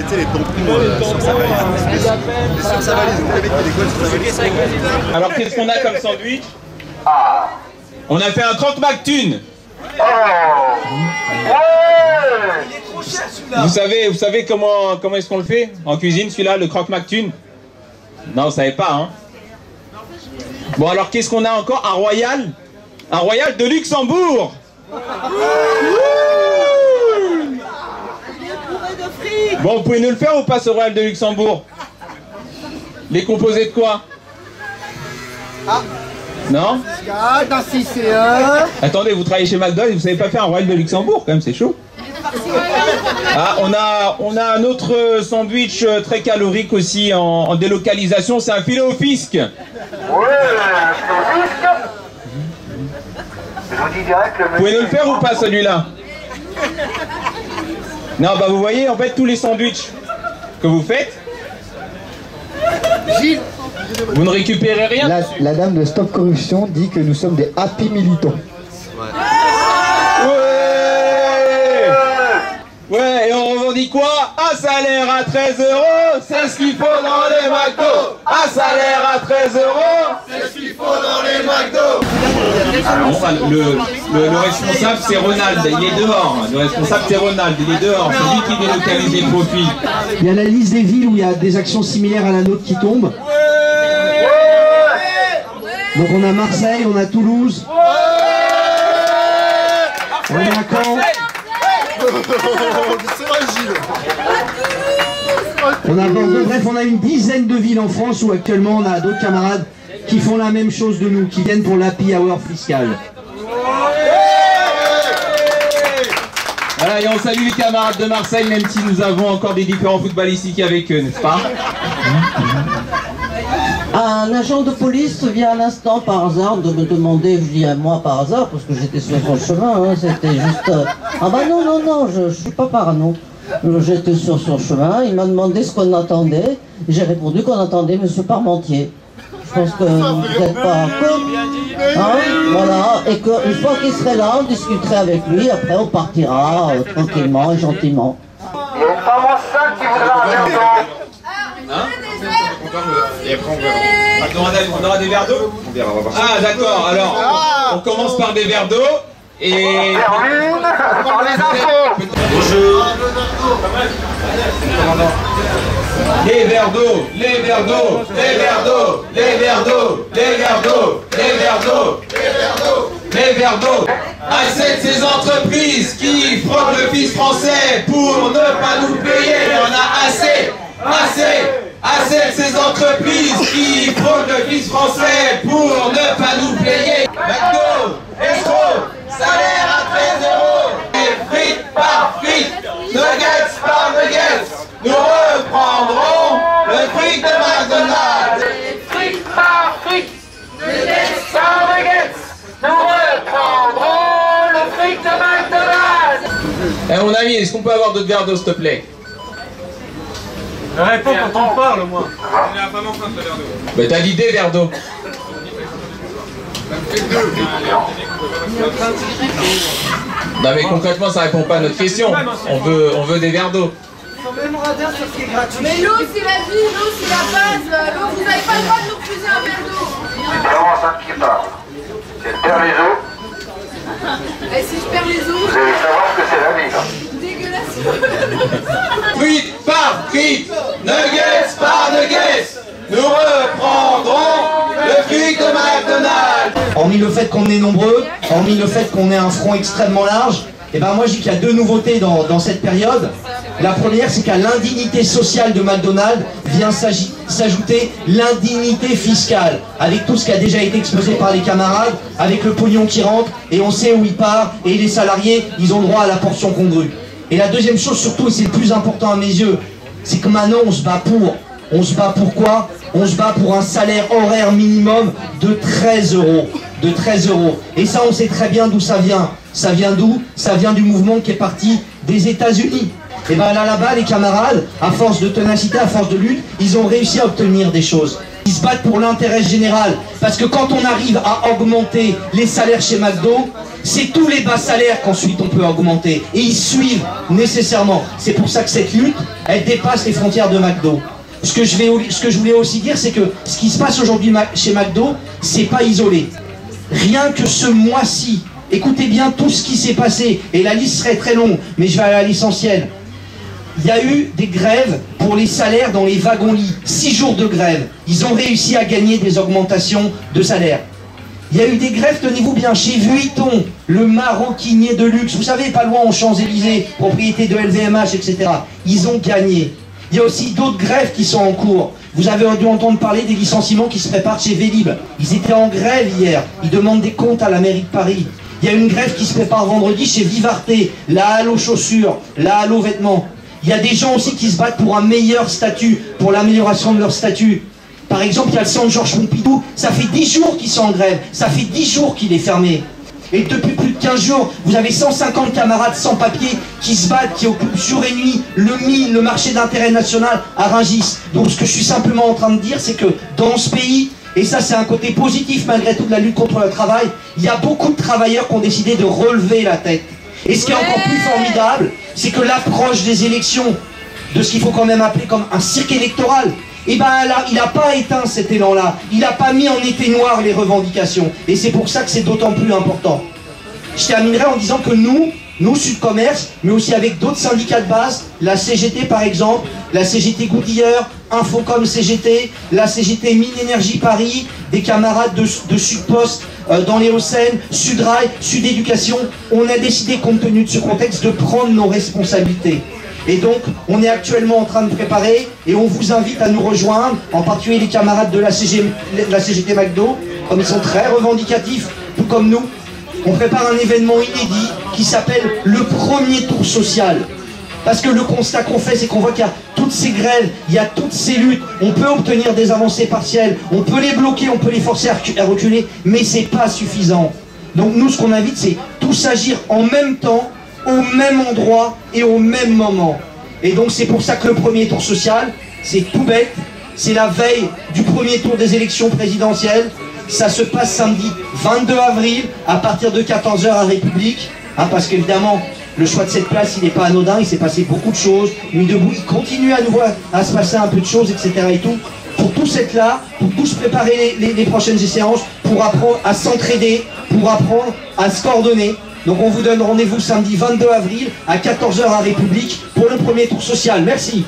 tu sais, les tampons sur sa valise. Et sur sa valise, vous savez qu'il y a des cols sur sa valise. Alors qu'est-ce qu'on a comme sandwich? On a fait un croque McTune. Vous savez comment est-ce qu'on le fait en cuisine, celui-là, le croque McTune? Non, vous savez pas, hein? Bon, alors qu'est-ce qu'on a encore? Un Royal? Un Royal de Luxembourg. Bon, vous pouvez nous le faire ou pas, ce Royal de Luxembourg? Les composés de quoi? Non? Attendez, vous travaillez chez McDonald's et vous savez pas faire un Royal de Luxembourg, quand même, c'est chaud. Ah, on a un autre sandwich très calorique aussi en délocalisation, c'est un filet au fisc. Vous pouvez nous le faire ou pas, celui-là? Non, bah vous voyez, en fait, tous les sandwichs que vous faites, Gilles, vous ne récupérez rien. La dame de Stop Corruption dit que nous sommes des happy militants. Ouais, et on revendique quoi? Un salaire à 13 €, c'est ce qu'il faut dans les McDo. Un salaire à 13 €, c'est ce qu'il faut dans les McDo. Le responsable, c'est Ronald, il est dehors. Le responsable, c'est Ronald, il est dehors. C'est lui qui délocalise les profits. Il y a la liste des villes où il y a des actions similaires à la nôtre qui tombent. Donc on a Marseille, on a Toulouse, on a Caen. C'est vrai, Gilles. Bref, on a une dizaine de villes en France où actuellement on a d'autres camarades qui font la même chose de nous, qui viennent pour l'happy hour fiscal. Voilà, et on salue les camarades de Marseille, même si nous avons encore des différents footballistiques avec eux, n'est-ce pas? Un agent de police vient à l'instant par hasard de me demander, je dis à moi par hasard, parce que j'étais sur son chemin, hein, c'était juste... Ah bah non, je suis pas parano. J'étais sur son chemin, il m'a demandé ce qu'on attendait, j'ai répondu qu'on attendait M. Parmentier. Je pense que vous n'êtes pas hein, voilà, et qu'une fois qu'il serait là, on discuterait avec lui, après on partira tranquillement et gentiment. Il y a une femme enceinte qui voudra un verre d'eau. Hein? Et après on aura des verres d'eau? Ah d'accord, alors on commence par des verres d'eau et... Termine par les infos. Bonjour. Les verres d'eau, les verres d'eau, les verres d'eau, les verres d'eau, les verres d'eau, les verres d'eau, les verres d'eau. Assez de ces entreprises qui fraudent le fisc français pour ne pas nous payer. On a assez de ces entreprises qui fraudent le fisc français pour ne pas nous payer. McDo, Estro, salaire à 13 €, et frites par frites, nuggets par nuggets, nous reprendrons le fric de McDonald's. Frites par frites, nuggets par nuggets, nous reprendrons le fric de McDonald's. Eh mon ami, est-ce qu'on peut avoir d'autres verres d'eau s'il te plaît? Réponds quand on parle, moi. On est vraiment en train de faire d'eau. Bah t'as dit des verres d'eau. Non mais concrètement ça répond pas à notre question. On veut des verres d'eau. Mais l'eau c'est la vie, l'eau c'est la base, l'eau vous n'avez pas le droit de nous refuser un verre d'eau. C'est une femme enceinte qui parle. Si elle perd les os, Et si je perds les os, vous allez savoir ce que c'est la vie. dégueulasse. Frites par frites, nuggets par nuggets, nous reprendrons le fric de McDonald's. Hormis le fait qu'on est nombreux, hormis le fait qu'on ait un front extrêmement large, et ben moi je dis qu'il y a deux nouveautés dans cette période. La première, c'est qu'à l'indignité sociale de McDonald's vient s'ajouter l'indignité fiscale, avec tout ce qui a déjà été exposé par les camarades, avec le pognon qui rentre, et on sait où il part, et les salariés, ils ont droit à la portion congrue. Et la deuxième chose surtout, et c'est le plus important à mes yeux, c'est que maintenant on se bat pour. On se bat pour quoi? On se bat pour un salaire horaire minimum de 13 €. De 13 €. Et ça, on sait très bien d'où ça vient. Ça vient d'où? Ça vient du mouvement qui est parti des États-Unis. Et bien là-bas, les camarades, à force de ténacité, à force de lutte, ils ont réussi à obtenir des choses. qui se battent pour l'intérêt général. Parce que quand on arrive à augmenter les salaires chez McDo, c'est tous les bas salaires qu'ensuite on peut augmenter. Et ils suivent nécessairement. C'est pour ça que cette lutte, elle dépasse les frontières de McDo. Ce que je voulais aussi dire, c'est que ce qui se passe aujourd'hui chez McDo, c'est pas isolé. Rien que ce mois-ci, écoutez bien tout ce qui s'est passé, et la liste serait très longue, mais je vais aller à l'essentiel. Il y a eu des grèves pour les salaires dans les wagons-lits. 6 jours de grève. Ils ont réussi à gagner des augmentations de salaire. Il y a eu des grèves, tenez-vous bien, chez Vuitton, le maroquinier de luxe. Vous savez, pas loin aux Champs-Élysées, propriété de LVMH, etc. Ils ont gagné. Il y a aussi d'autres grèves qui sont en cours. Vous avez dû entendre parler des licenciements qui se préparent chez Vélib. Ils étaient en grève hier. Ils demandent des comptes à la mairie de Paris. Il y a une grève qui se prépare vendredi chez Vivarté, la Halo Chaussures, la Halo Vêtements. Il y a des gens aussi qui se battent pour un meilleur statut, pour l'amélioration de leur statut. Par exemple, il y a le centre Georges Pompidou, ça fait 10 jours qu'ils sont en grève, ça fait 10 jours qu'il est fermé. Et depuis plus de 15 jours, vous avez 150 camarades sans papier qui se battent, qui occupent jour et nuit le MIN, le marché d'intérêt national à Rungis. Donc ce que je suis simplement en train de dire, c'est que dans ce pays, et ça c'est un côté positif malgré tout de la lutte contre le travail, il y a beaucoup de travailleurs qui ont décidé de relever la tête. Et ce qui est encore plus formidable, c'est que l'approche des élections, de ce qu'il faut quand même appeler comme un cirque électoral, et ben là, il n'a pas éteint cet élan-là, il n'a pas mis en été noir les revendications. Et c'est pour ça que c'est d'autant plus important. Je terminerai en disant que nous Sud Commerce, mais aussi avec d'autres syndicats de base, la CGT par exemple, la CGT Goodyear, Infocom CGT, la CGT Mine Énergie Paris, des camarades de Sudpost dans les Hauts-Seine, Sudrail, Sud Éducation, on a décidé, compte tenu de ce contexte, de prendre nos responsabilités. Et donc, on est actuellement en train de préparer, et on vous invite à nous rejoindre, en particulier les camarades de la CGT McDo, comme ils sont très revendicatifs, tout comme nous. On prépare un événement inédit qui s'appelle le premier tour social. Parce que le constat qu'on fait, c'est qu'on voit qu'il y a toutes ces grèves, il y a toutes ces luttes, on peut obtenir des avancées partielles, on peut les bloquer, on peut les forcer à reculer, mais c'est pas suffisant. Donc nous, ce qu'on invite, c'est tous agir en même temps, au même endroit et au même moment. Et donc c'est pour ça que le premier tour social, c'est tout bête, c'est la veille du premier tour des élections présidentielles. Ça se passe samedi 22 avril à partir de 14 h à République, parce qu'évidemment le choix de cette place il n'est pas anodin, il s'est passé beaucoup de choses, Nuit debout, il continue à nouveau à se passer un peu de choses, etc. et tout. Pour tous être là, pour tous préparer les prochaines séances, pour apprendre à s'entraider, pour apprendre à se coordonner. Donc on vous donne rendez-vous samedi 22 avril à 14 h à République pour le premier tour social. Merci.